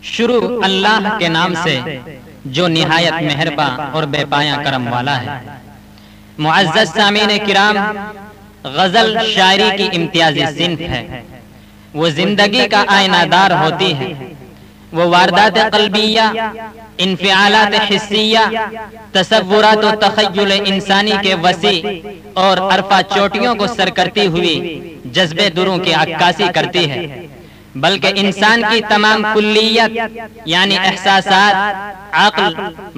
شروع اللہ کے نام سے جو نہایت مہرباں اور بے پایاں کرم والا ہے۔ معزز سامعین کرام، غزل شاعری کی امتیازی صنف ہے۔ وہ زندگی کا آئینہ دار ہوتی ہے۔ وہ واردات قلبیہ، انفعالات حسیہ، تصورات و تخیل انسانی کے وسیع اور عرفہ چوٹیوں کو سر کرتی ہوئی جذبے دروں کی عکاسی کرتی ہے، بلکہ انسان کی تمام کلیت یعنی احساسات، عقل،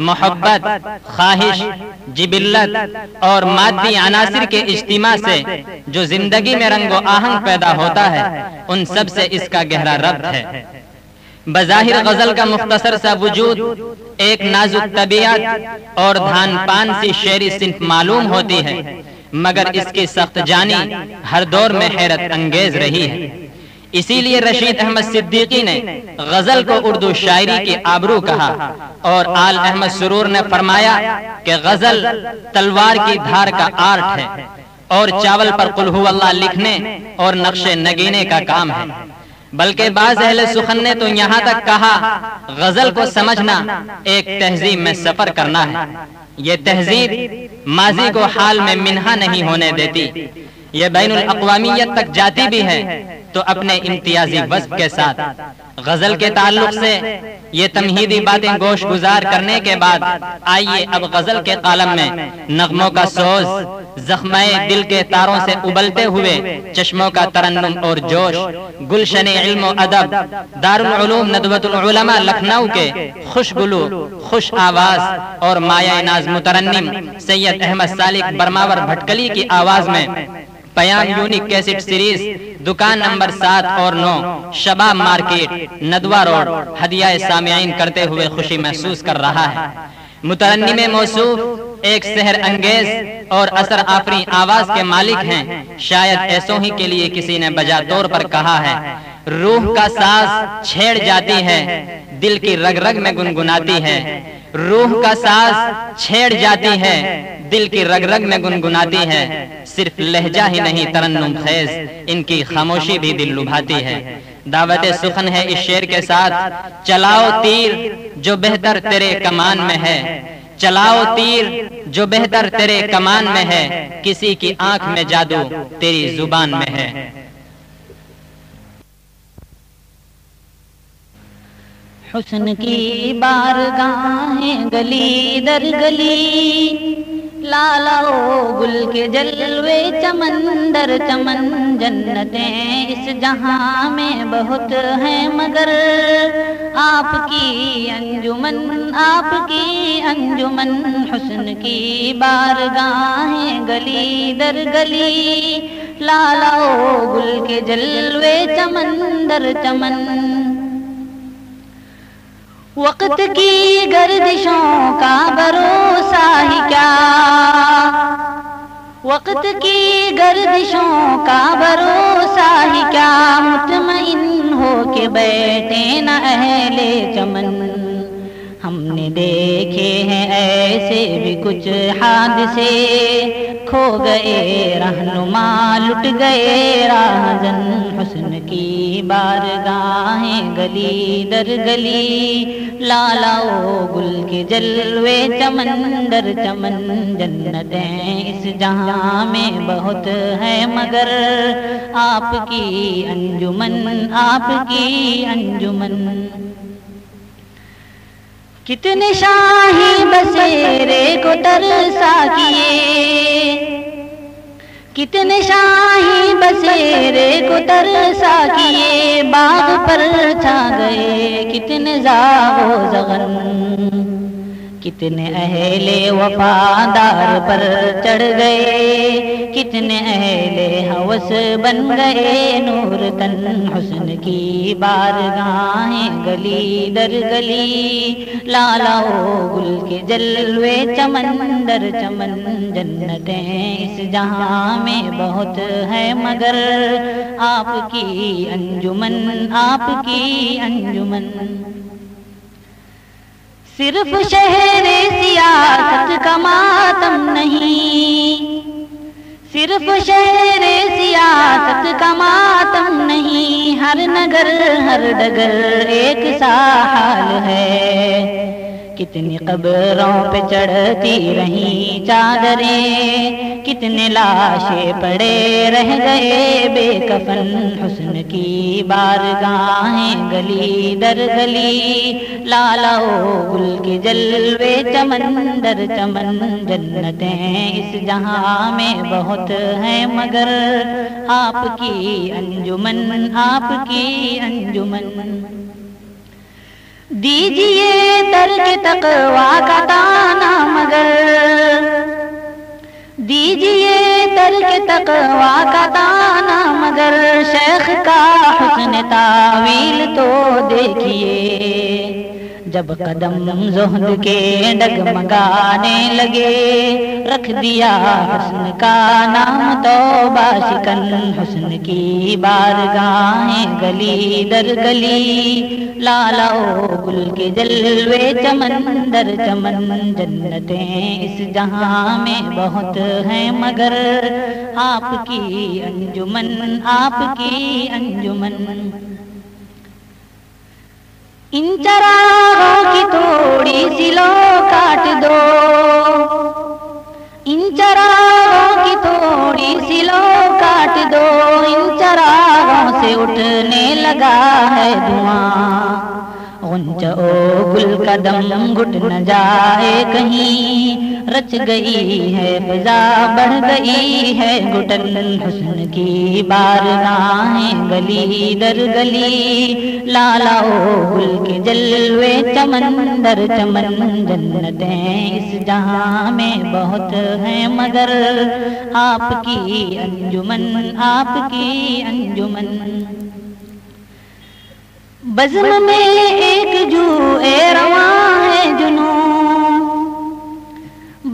محبت، خواہش، جبلت اور مادی عناصر کے اجتماع سے جو زندگی میں رنگ و آہنگ پیدا ہوتا ہے، ان سب سے اس کا گہرا ربط ہے۔ بظاہر غزل کا مختصر سا وجود ایک نازک طبیعت اور دھان پان سی شعری صنف معلوم ہوتی ہے، مگر اس کی سخت جانی ہر دور میں حیرت انگیز رہی ہے۔ اسی لیے رشید احمد صدیقی نے غزل کو اردو شاعری کی آبرو کہا، اور آل احمد سرور نے فرمایا کہ غزل تلوار کی دھار کا آرٹ ہے اور چاول پر قل ہو اللہ لکھنے اور نقش نگینے کا کام ہے۔ بلکہ بعض اہل سخن نے تو یہاں تک کہا غزل کو سمجھنا ایک تہذیب میں سفر کرنا ہے۔ یہ تہذیب ماضی کو حال میں منہا نہیں ہونے دیتی، یہ بین الاقوامیت تک جاتی بھی ہے تو اپنے امتیازی وصف کے ساتھ۔ غزل کے تعلق سے یہ تمہیدی باتیں گوش گزار کرنے کے بعد آئیے اب غزل کے قالم میں نغموں کا سوز، زخمے دل کے تاروں سے ابلتے ہوئے چشموں کا ترنم اور جوش، گلشن علم و ادب دارالعلوم ندوۃ العلماء لکھنؤ کے خوش گلو، خوش آواز اور مایہ ناز مترنم سید احمد سالک برماور بھٹکلی کی آواز میں پیام یونیک کیسٹ سیریز، دکان نمبر 7 اور 9، شباب مارکیٹ، ندوہ روڈ، ہدیہ سامعین کرتے ہوئے خوشی محسوس کر رہا ہے۔ مترنم موصوف ایک سحر انگیز اور اثر آفریں آواز کے مالک ہیں۔ شاید ایسوں ہی کے لیے کسی نے بجا طور پر کہا ہے، روح کا ساز چھیڑ جاتی ہے، دل کی رگ رگ میں گنگناتی ہے۔ روح کا ساز چھیڑ جاتی ہے، دل کی رگ رگ میں گنگناتی ہے۔ صرف لہجہ ہی نہیں ترنم خیز، ان کی خاموشی بھی دل لبھاتی ہے۔ دعوت سخن ہے اس شعر کے ساتھ، چلاؤ تیر جو بہتر تیرے کمان میں ہے، چلاؤ تیر جو بہتر تیرے کمان میں ہے، کسی کی آنکھ میں جادو تیری زبان میں ہے۔ حسن کی بارگاہیں گلی در گلی، لالا او گل کے جلوے چمن در چمن، جنتیں اس جہاں میں بہت ہیں مگر آپ کی انجمن، آپ کی انجمن۔ حسن کی بارگاہیں گلی در گلی، لالا او گل کے جلوے چمن در چمن۔ وقت کی گردشوں کا بھروسہ ہی کیا، وقت کی گردشوں کا بھروسہ ہی کیا، مطمئن ہو کے بیٹھے نہ اہل چمن۔ ہم نے دیکھے ہیں ایسے بھی کچھ حادثے، کھو گئے رہنما لٹ گئے راہزن۔ حسن کی بارگاہیں گلی در گلی، لالا او گل کے جلوے چمن در چمن، جنتیں اس جہاں میں بہت ہیں مگر آپ کی انجمن، آپ کی انجمن۔ کتنے شاہی بسیرے کو ترسا کیے، کتنے شاہی بسیرے کو ترسا کیے، باغ پر چھا گئے کتنے زاغ و زغن، کتنے اہل وفادار پر چڑھ گئے، کتنے اہل ہوس بن گئے نور تن۔ حسن کی بارگاہیں گلی در گلی، لالا او گل کے جلوے چمن در چمن، جنتیں اس جہاں میں بہت ہیں مگر آپ کی انجمن، آپ کی انجمن۔ صرف شہر سیاست کا ماتم نہیں، صرف شہر سیاست کا ماتم نہیں، ہر نگر ہر ڈگر ایک سا حال ہے۔ کتنی قبروں پہ چڑھتی رہیں چادریں، کتنے لاشیں پڑے رہ گئے بے کفن، حسن کی بارگاہیں گلی در گلی، لالا و گل کے جلوے چمن در چمن، جنتیں اس جہاں میں بہت ہیں مگر آپ کی انجمن، آپ کی انجمن۔ دیجئے ترک تقویٰ کا تانا مگر، دیجئے ترک تقویٰ کا تانا مگر، شیخ کا حسن تعویل تو دیکھیے۔ جب قدم زہد کے ڈگمگانے لگے، رکھ دیا حسن کا نام توبہ شکن، حسن کی بارگاہیں گلی در گلی، لالا و گل کے جلوے چمن در چمن، جنتیں اس جہاں میں بہت ہیں مگر آپ کی انجمن، آپ کی انجمن۔ ان چراغوں کی تھوڑی سی لو کاٹ دو، ان چراغوں کی تھوڑی سی لو کاٹ دو، ان چراغوں سے اٹھنے لگا ہے دھواں، غنچہ و گل کا دم گھٹ نہ جائے کہیں، رچ گئی ہے فضا بڑھ گئی ہے گھٹن، حسن کی بارگاہیں گلی در گلی، لالا و گل کے جلوے چمن در چمن، جنتیں اس جہاں میں بہت ہیں مگر آپ کی انجمن، آپ کی انجمن۔ بزم میں ایک جو اے رواں ہے جنوں،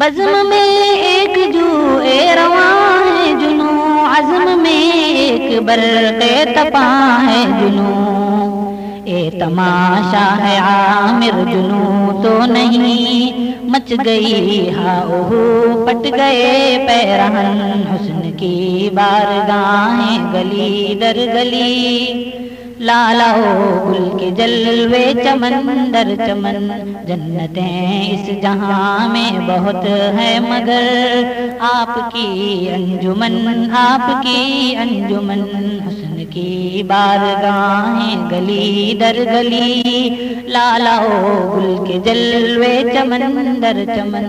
بزم میں ایک جو اے رواں ہے جنوں، عزم میں ایک برق تپاں ہے جنوں، اے تماشا ہے عامر جنوں تو نہیں، مچ گئی ہاؤ پٹ گئے پیرہن، حسن کی بارگاہیں گلی در گلی، لالا و گل کے جلوے چمن در چمن، جنتیں اس جہاں میں بہت ہے مگر آپ کی انجمن، آپ کی انجمن، حسن کی بارگاہیں گلی در گلی، لالا و گل کے جلوے چمن در چمن۔